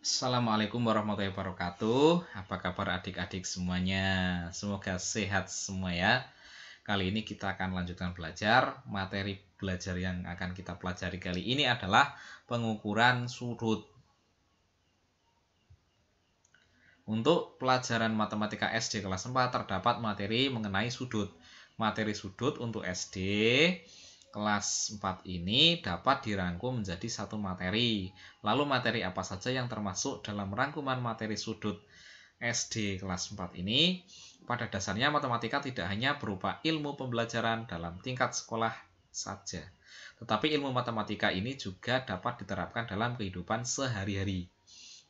Assalamualaikum warahmatullahi wabarakatuh. Apa kabar adik-adik semuanya? Semoga sehat semua ya. Kali ini kita akan lanjutkan belajar. Materi belajar yang akan kita pelajari kali ini adalah pengukuran sudut. Untuk pelajaran matematika SD kelas 4 terdapat materi mengenai sudut. Materi sudut untuk SD kelas 4 ini dapat dirangkum menjadi satu materi. Lalu materi apa saja yang termasuk dalam rangkuman materi sudut SD kelas 4 ini? Pada dasarnya matematika tidak hanya berupa ilmu pembelajaran dalam tingkat sekolah saja, tetapi ilmu matematika ini juga dapat diterapkan dalam kehidupan sehari-hari.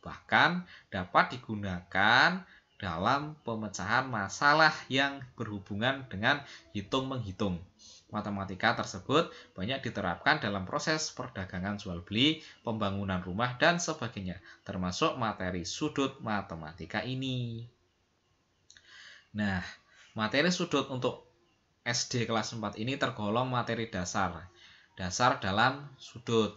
Bahkan dapat digunakan dalam pemecahan masalah yang berhubungan dengan hitung-menghitung. Matematika tersebut banyak diterapkan dalam proses perdagangan jual beli, pembangunan rumah, dan sebagainya, termasuk materi sudut matematika ini. Nah, materi sudut untuk SD kelas 4 ini tergolong materi dasar. Dasar dalam sudut.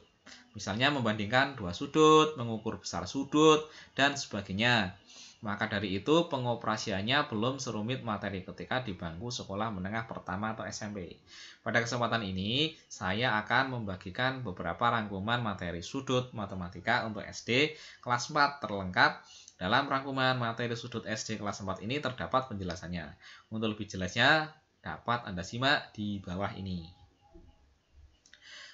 Misalnya membandingkan dua sudut, mengukur besar sudut, dan sebagainya. Maka dari itu pengoperasiannya belum serumit materi ketika di bangku sekolah menengah pertama atau SMP. Pada kesempatan ini, saya akan membagikan beberapa rangkuman materi sudut matematika untuk SD kelas 4 terlengkap. Dalam rangkuman materi sudut SD kelas 4 ini terdapat penjelasannya. Untuk lebih jelasnya, dapat Anda simak di bawah ini.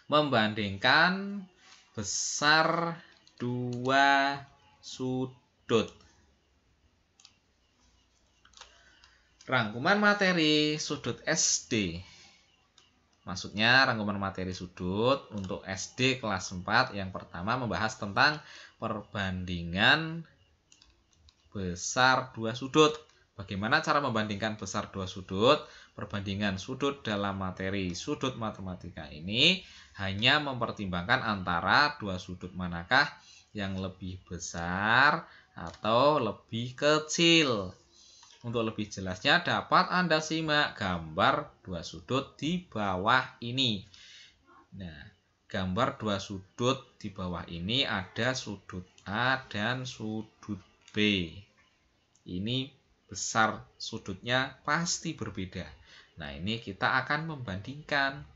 Membandingkan besar dua sudut. Rangkuman materi sudut SD. Maksudnya rangkuman materi sudut untuk SD kelas 4 yang pertama membahas tentang perbandingan besar dua sudut. Bagaimana cara membandingkan besar dua sudut? Perbandingan sudut dalam materi sudut matematika ini hanya mempertimbangkan antara dua sudut manakah yang lebih besar atau lebih kecil. Untuk lebih jelasnya dapat Anda simak gambar dua sudut di bawah ini. Nah, gambar dua sudut di bawah ini ada sudut A dan sudut B. Ini besar sudutnya pasti berbeda. Nah, ini kita akan membandingkan.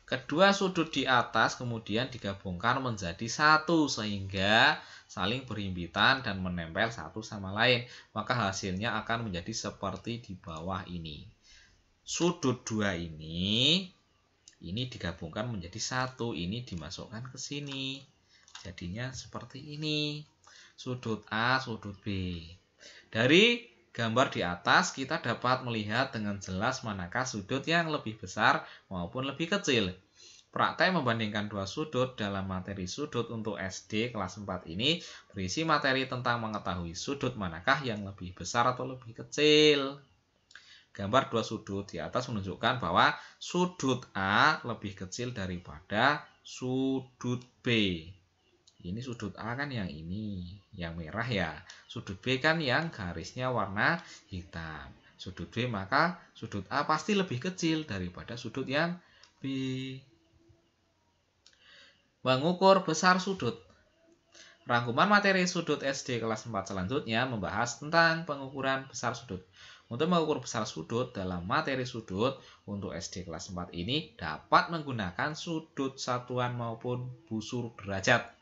Kedua sudut di atas kemudian digabungkan menjadi satu sehingga saling berhimpitan dan menempel satu sama lain. Maka hasilnya akan menjadi seperti di bawah ini. Sudut dua ini digabungkan menjadi satu. Ini dimasukkan ke sini. Jadinya seperti ini. Sudut A, sudut B. Dari gambar di atas kita dapat melihat dengan jelas manakah sudut yang lebih besar maupun lebih kecil. Praktek membandingkan dua sudut dalam materi sudut untuk SD kelas 4 ini berisi materi tentang mengetahui sudut manakah yang lebih besar atau lebih kecil. Gambar dua sudut di atas menunjukkan bahwa sudut A lebih kecil daripada sudut B. Ini sudut A kan yang ini, yang merah ya. Sudut B kan yang garisnya warna hitam. Sudut B maka sudut A pasti lebih kecil daripada sudut yang B. Mengukur besar sudut. Rangkuman materi sudut SD kelas 4 selanjutnya membahas tentang pengukuran besar sudut. Untuk mengukur besar sudut dalam materi sudut untuk SD kelas 4 ini dapat menggunakan sudut satuan maupun busur derajat.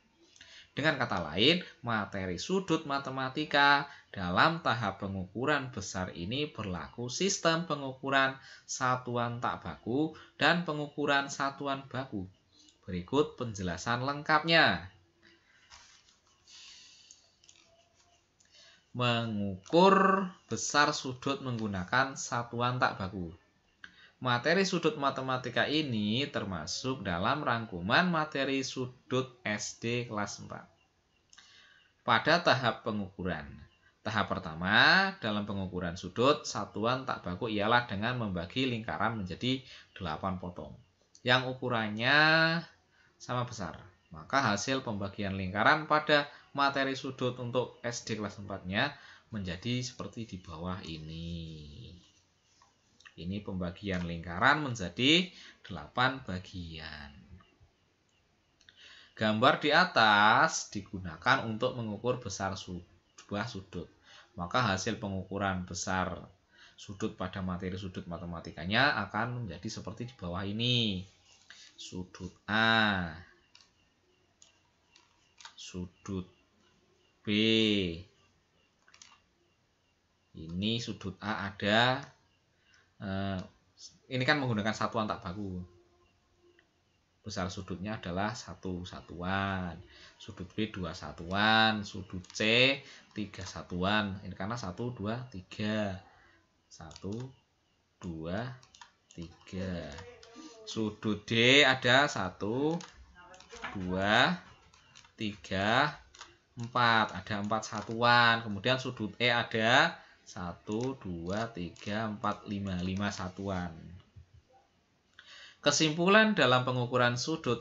Dengan kata lain, materi sudut matematika dalam tahap pengukuran besar ini berlaku sistem pengukuran satuan tak baku dan pengukuran satuan baku. Berikut penjelasan lengkapnya. Mengukur besar sudut menggunakan satuan tak baku. Materi sudut matematika ini termasuk dalam rangkuman materi sudut SD kelas 4. Pada tahap pengukuran. Tahap pertama dalam pengukuran sudut satuan tak baku ialah dengan membagi lingkaran menjadi 8 potong. Yang ukurannya sama besar. Maka hasil pembagian lingkaran pada materi sudut untuk SD kelas 4-nya menjadi seperti di bawah ini. Ini pembagian lingkaran menjadi 8 bagian. Gambar di atas digunakan untuk mengukur besar sebuah sudut. Maka hasil pengukuran besar sudut pada materi sudut matematikanya akan menjadi seperti di bawah ini. Sudut A, sudut B. Ini sudut A ada, ini kan menggunakan satuan tak baku. Besar sudutnya adalah 1 satuan, sudut B 2 satuan, sudut C 3 satuan. Ini karena 1, 2, 3. 1, 2, 3. Sudut D ada 1, 2, 3, 4. Ada 4 satuan. Kemudian sudut E ada 1, 2, 3, 4, 5. 5 satuan. Kesimpulan dalam pengukuran sudut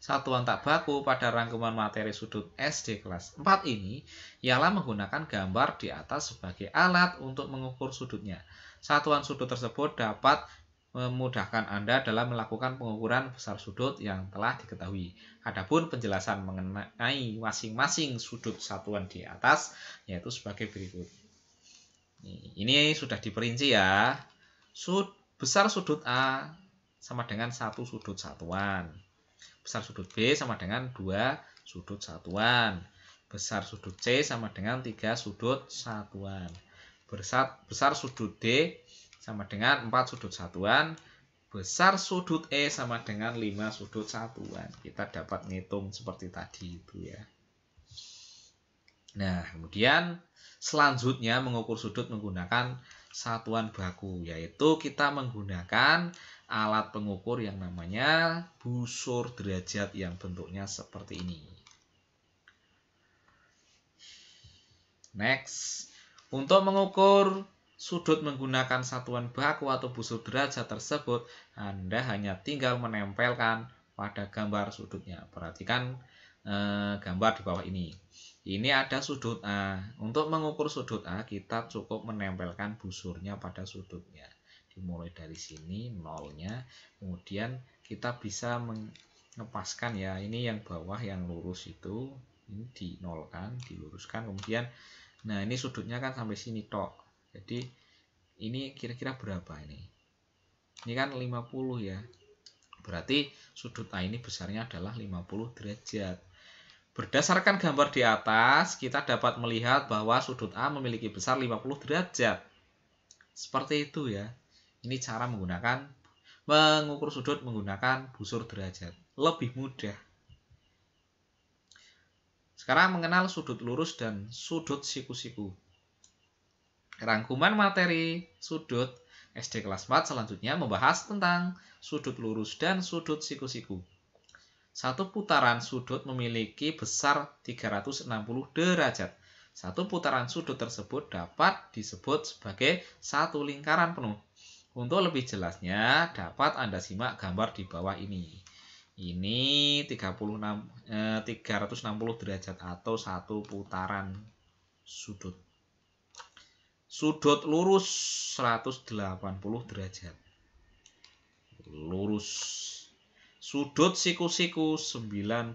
satuan tak baku pada rangkuman materi sudut SD kelas 4 ini ialah menggunakan gambar di atas sebagai alat untuk mengukur sudutnya. Satuan sudut tersebut dapat memudahkan Anda dalam melakukan pengukuran besar sudut yang telah diketahui. Adapun penjelasan mengenai masing-masing sudut satuan di atas yaitu sebagai berikut. Ini sudah diperinci ya. Besar sudut A sama dengan 1 sudut satuan. Besar sudut B sama dengan 2 sudut satuan. Besar sudut C sama dengan 3 sudut satuan. Besar sudut D sama dengan 4 sudut satuan. Besar sudut E sama dengan 5 sudut satuan. Kita dapat ngitung seperti tadi itu ya. Nah, kemudian selanjutnya mengukur sudut menggunakan satuan baku, yaitu kita menggunakan alat pengukur yang namanya busur derajat yang bentuknya seperti ini. Next, untuk mengukur sudut menggunakan satuan baku atau busur derajat tersebut, Anda hanya tinggal menempelkan pada gambar sudutnya. Perhatikan gambar di bawah ini. Ini ada sudut A. Untuk mengukur sudut A, kita cukup menempelkan busurnya pada sudutnya. Dimulai dari sini, nolnya. Kemudian kita bisa mengepaskan ya. Ini yang bawah yang lurus itu. Ini dinolkan, diluruskan. Kemudian, nah ini sudutnya kan sampai sini tok. Jadi, ini kira-kira berapa ini? Ini kan 50 ya. Berarti sudut A ini besarnya adalah 50 derajat. Berdasarkan gambar di atas, kita dapat melihat bahwa sudut A memiliki besar 50 derajat. Seperti itu ya. Ini cara mengukur sudut menggunakan busur derajat. Lebih mudah. Sekarang mengenal sudut lurus dan sudut siku-siku. Rangkuman materi sudut SD kelas 4 selanjutnya membahas tentang sudut lurus dan sudut siku-siku. Satu putaran sudut memiliki besar 360 derajat. Satu putaran sudut tersebut dapat disebut sebagai satu lingkaran penuh. Untuk lebih jelasnya, dapat Anda simak gambar di bawah ini. Ini 360 derajat atau satu putaran sudut. Sudut lurus 180 derajat. Lurus. Sudut siku-siku 90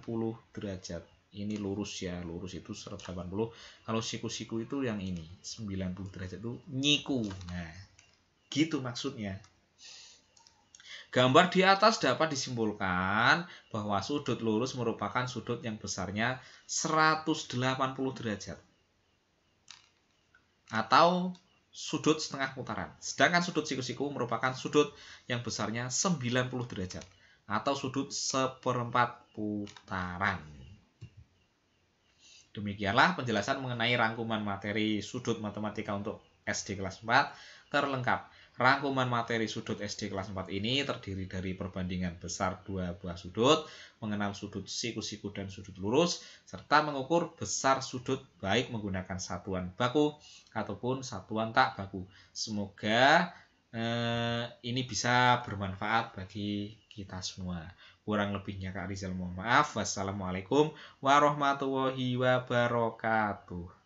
derajat. Ini lurus ya, lurus itu 180. Kalau siku-siku itu yang ini, 90 derajat itu nyiku. Nah, gitu maksudnya. Gambar di atas dapat disimpulkan bahwa sudut lurus merupakan sudut yang besarnya 180 derajat. Atau sudut setengah putaran. Sedangkan sudut siku-siku merupakan sudut yang besarnya 90 derajat. Atau sudut seperempat putaran. Demikianlah penjelasan mengenai rangkuman materi sudut matematika untuk SD kelas 4 terlengkap. Rangkuman materi sudut SD kelas 4 ini terdiri dari perbandingan besar dua buah sudut, mengenal sudut siku-siku dan sudut lurus, serta mengukur besar sudut baik menggunakan satuan baku ataupun satuan tak baku. Semoga ini bisa bermanfaat bagi kita semua. Kurang lebihnya Kak Rizal mohon maaf. Wassalamualaikum warahmatullahi wabarakatuh.